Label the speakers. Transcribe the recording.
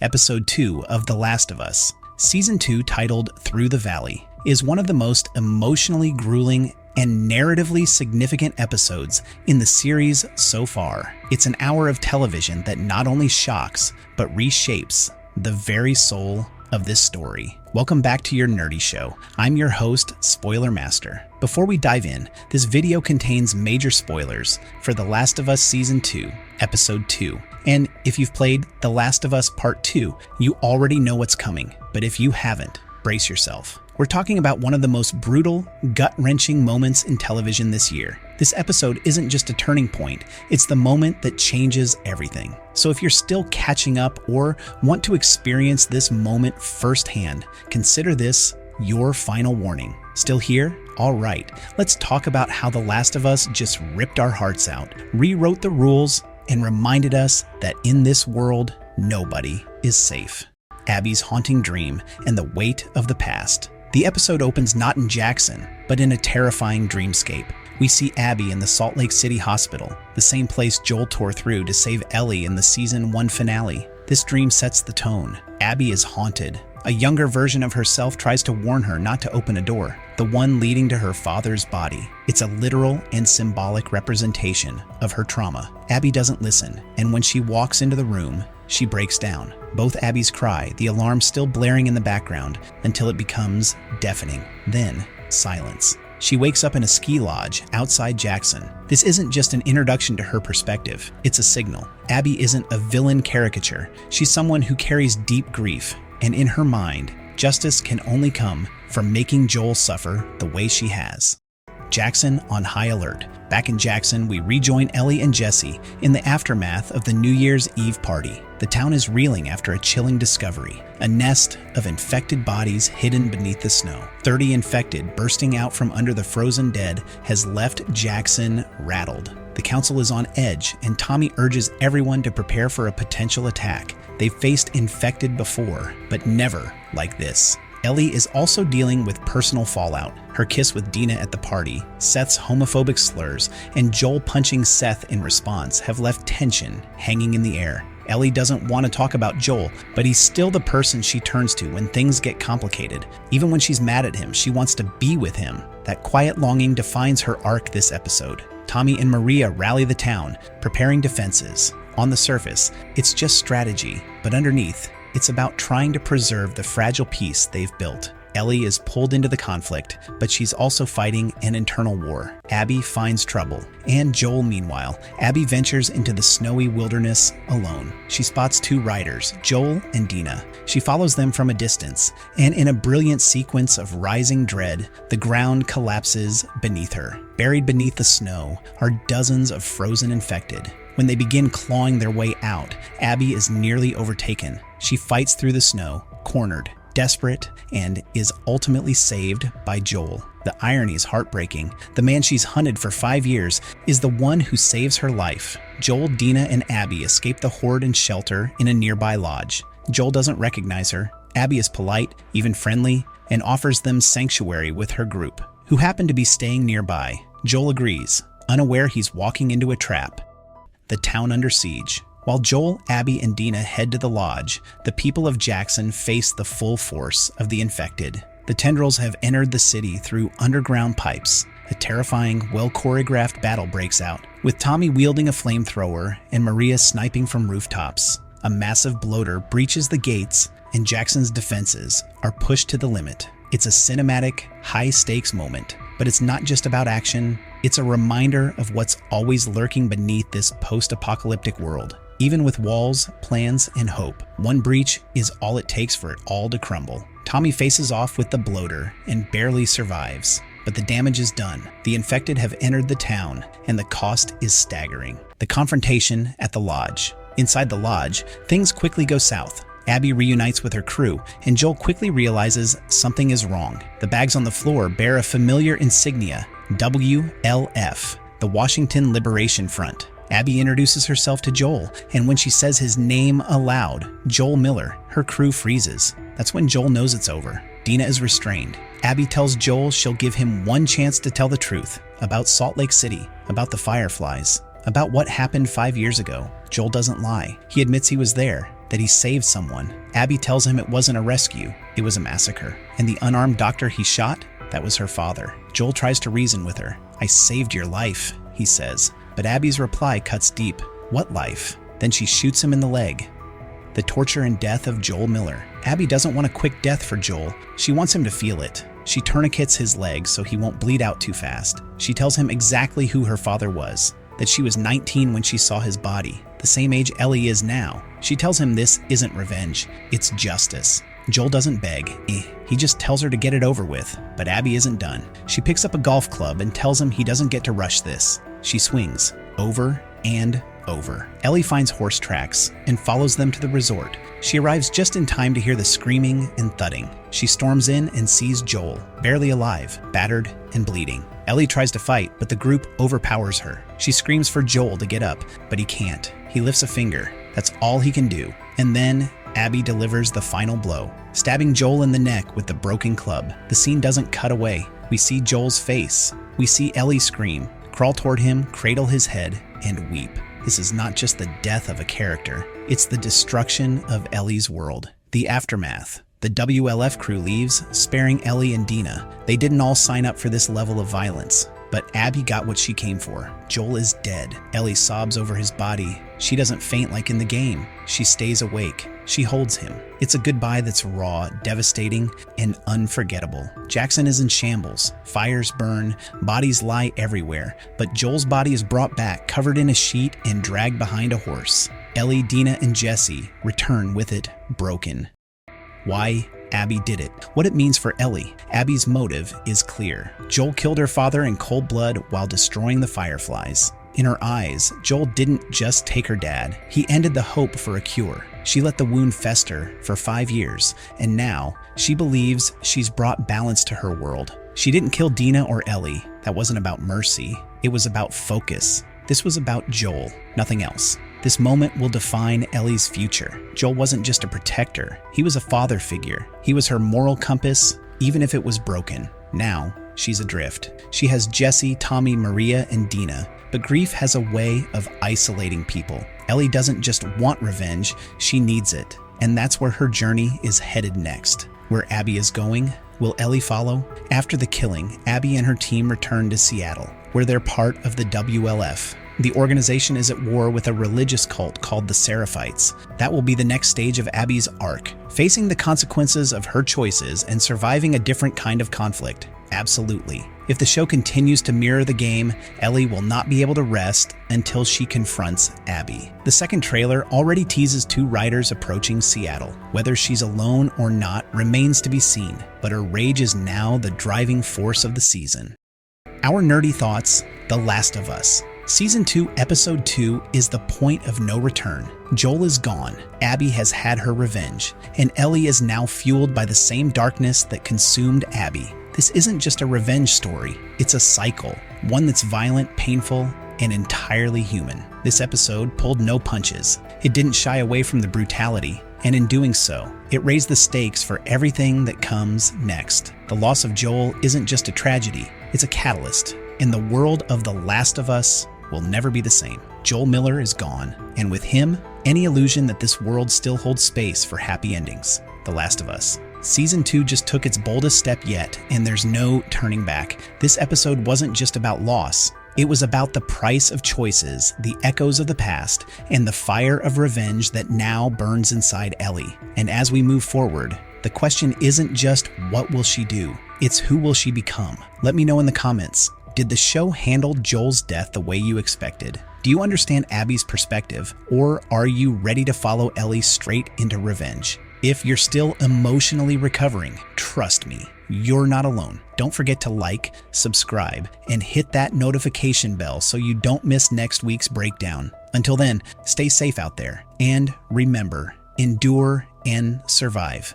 Speaker 1: Episode 2 of The Last of Us. Season 2, titled Through the Valley, is one of the most emotionally grueling and narratively significant episodes in the series so far. It's an hour of television that not only shocks, but reshapes the very soul of this story. Welcome back to your nerdy show. I'm your host, Spoiler Master. Before we dive in, this video contains major spoilers for The Last of Us Season 2, Episode 2. And if you've played The Last of Us Part 2, you already know what's coming. But if you haven't, brace yourself. We're talking about one of the most brutal, gut-wrenching moments in television this year. This episode isn't just a turning point, it's the moment that changes everything. So if you're still catching up or want to experience this moment firsthand, consider this your final warning. Still here? All right, let's talk about how The Last of Us just ripped our hearts out, rewrote the rules, and reminded us that in this world, nobody is safe. Abby's haunting dream and the weight of the past. The episode opens not in Jackson, but in a terrifying dreamscape. We see Abby in the Salt Lake City hospital, the same place Joel tore through to save Ellie in the Season 1 finale. This dream sets the tone. Abby is haunted. A younger version of herself tries to warn her not to open a door, the one leading to her father's body. It's a literal and symbolic representation of her trauma. Abby doesn't listen, and when she walks into the room, she breaks down. Both Abby's cry, the alarm still blaring in the background, until it becomes deafening. Then, silence. She wakes up in a ski lodge outside Jackson. This isn't just an introduction to her perspective, it's a signal. Abby isn't a villain caricature. She's someone who carries deep grief, and in her mind, justice can only come from making Joel suffer the way she has. Jackson on high alert. Back in Jackson, we rejoin Ellie and Jesse in the aftermath of the New Year's Eve party. The town is reeling after a chilling discovery, a nest of infected bodies hidden beneath the snow. 30 infected bursting out from under the frozen dead has left Jackson rattled. The council is on edge, and Tommy urges everyone to prepare for a potential attack. They've faced infected before, but never like this. Ellie is also dealing with personal fallout. Her kiss with Dina at the party, Seth's homophobic slurs, and Joel punching Seth in response have left tension hanging in the air. Ellie doesn't want to talk about Joel, but he's still the person she turns to when things get complicated. Even when she's mad at him, she wants to be with him. That quiet longing defines her arc this episode. Tommy and Maria rally the town, preparing defenses. On the surface, it's just strategy, but underneath, it's about trying to preserve the fragile peace they've built. Ellie is pulled into the conflict, but she's also fighting an internal war. Abby finds trouble, and Joel, meanwhile, Abby ventures into the snowy wilderness alone. She spots two riders, Joel and Dina. She follows them from a distance, and in a brilliant sequence of rising dread, the ground collapses beneath her. Buried beneath the snow are dozens of frozen infected. When they begin clawing their way out, Abby is nearly overtaken. She fights through the snow, cornered, desperate, and is ultimately saved by Joel. The irony is heartbreaking. The man she's hunted for 5 years is the one who saves her life. Joel, Dina, and Abby escape the horde and shelter in a nearby lodge. Joel doesn't recognize her. Abby is polite, even friendly, and offers them sanctuary with her group, who happen to be staying nearby. Joel agrees, unaware he's walking into a trap. The town under siege. While Joel, Abby, and Dina head to the lodge, the people of Jackson face the full force of the infected. The tendrils have entered the city through underground pipes. A terrifying, well-choreographed battle breaks out, with Tommy wielding a flamethrower and Maria sniping from rooftops. A massive bloater breaches the gates, and Jackson's defenses are pushed to the limit. It's a cinematic, high-stakes moment, but it's not just about action. It's a reminder of what's always lurking beneath this post-apocalyptic world. Even with walls, plans, and hope, one breach is all it takes for it all to crumble. Tommy faces off with the bloater and barely survives, but the damage is done. The infected have entered the town, and the cost is staggering. The confrontation at the lodge. Inside the lodge, things quickly go south. Abby reunites with her crew, and Joel quickly realizes something is wrong. The bags on the floor bear a familiar insignia, WLF, the Washington Liberation Front. Abby introduces herself to Joel, and when she says his name aloud, Joel Miller, her crew freezes. That's when Joel knows it's over. Dina is restrained. Abby tells Joel she'll give him one chance to tell the truth about Salt Lake City, about the Fireflies, about what happened 5 years ago. Joel doesn't lie. He admits he was there, that he saved someone. Abby tells him it wasn't a rescue, it was a massacre. And the unarmed doctor he shot, that was her father. Joel tries to reason with her. "I saved your life," he says. But Abby's reply cuts deep. "What life?" Then she shoots him in the leg. The torture and death of Joel Miller. Abby doesn't want a quick death for Joel. She wants him to feel it. She tourniquets his leg so he won't bleed out too fast. She tells him exactly who her father was, that she was 19 when she saw his body, the same age Ellie is now. She tells him this isn't revenge, it's justice. Joel doesn't beg, he just tells her to get it over with, but Abby isn't done. She picks up a golf club and tells him he doesn't get to rush this. She swings, over and over. Ellie finds horse tracks and follows them to the resort. She arrives just in time to hear the screaming and thudding. She storms in and sees Joel, barely alive, battered and bleeding. Ellie tries to fight, but the group overpowers her. She screams for Joel to get up, but he can't. He lifts a finger. That's all he can do. And then Abby delivers the final blow, stabbing Joel in the neck with the broken club. The scene doesn't cut away. We see Joel's face. We see Ellie scream, crawl toward him, cradle his head, and weep. This is not just the death of a character, it's the destruction of Ellie's world. The aftermath. The WLF crew leaves, sparing Ellie and Dina. They didn't all sign up for this level of violence, but Abby got what she came for. Joel is dead. Ellie sobs over his body. She doesn't faint like in the game. She stays awake. She holds him. It's a goodbye that's raw, devastating, and unforgettable. Jackson is in shambles. Fires burn, bodies lie everywhere, but Joel's body is brought back, covered in a sheet, and dragged behind a horse. Ellie, Dina, and Jesse return with it broken. Why Abby did it. What it means for Ellie. Abby's motive is clear. Joel killed her father in cold blood while destroying the Fireflies. In her eyes, Joel didn't just take her dad. He ended the hope for a cure. She let the wound fester for 5 years, and now she believes she's brought balance to her world. She didn't kill Dina or Ellie. That wasn't about mercy. It was about focus. This was about Joel, nothing else. This moment will define Ellie's future. Joel wasn't just a protector. He was a father figure. He was her moral compass, even if it was broken. Now, she's adrift. She has Jesse, Tommy, Maria, and Dina. But grief has a way of isolating people. Ellie doesn't just want revenge, she needs it. And that's where her journey is headed next. Where Abby is going, will Ellie follow? After the killing, Abby and her team return to Seattle, where they're part of the WLF. The organization is at war with a religious cult called the Seraphites. That will be the next stage of Abby's arc, facing the consequences of her choices and surviving a different kind of conflict. Absolutely. If the show continues to mirror the game, Ellie will not be able to rest until she confronts Abby. The second trailer already teases 2 riders approaching Seattle. Whether she's alone or not remains to be seen, but her rage is now the driving force of the season. Our nerdy thoughts, The Last of Us. Season 2, Episode 2 is the point of no return. Joel is gone, Abby has had her revenge, and Ellie is now fueled by the same darkness that consumed Abby. This isn't just a revenge story, it's a cycle, one that's violent, painful, and entirely human. This episode pulled no punches. It didn't shy away from the brutality, and in doing so, it raised the stakes for everything that comes next. The loss of Joel isn't just a tragedy, it's a catalyst. In the world of The Last of Us, will never be the same. Joel Miller is gone, and with him, any illusion that this world still holds space for happy endings. The Last of Us. Season 2 just took its boldest step yet, and there's no turning back. This episode wasn't just about loss. It was about the price of choices, the echoes of the past, and the fire of revenge that now burns inside Ellie. And as we move forward, the question isn't just what will she do, it's who will she become. Let me know in the comments. Did the show handle Joel's death the way you expected? Do you understand Abby's perspective, or are you ready to follow Ellie straight into revenge? If you're still emotionally recovering, trust me, you're not alone. Don't forget to like, subscribe, and hit that notification bell so you don't miss next week's breakdown. Until then, stay safe out there, and remember, endure and survive.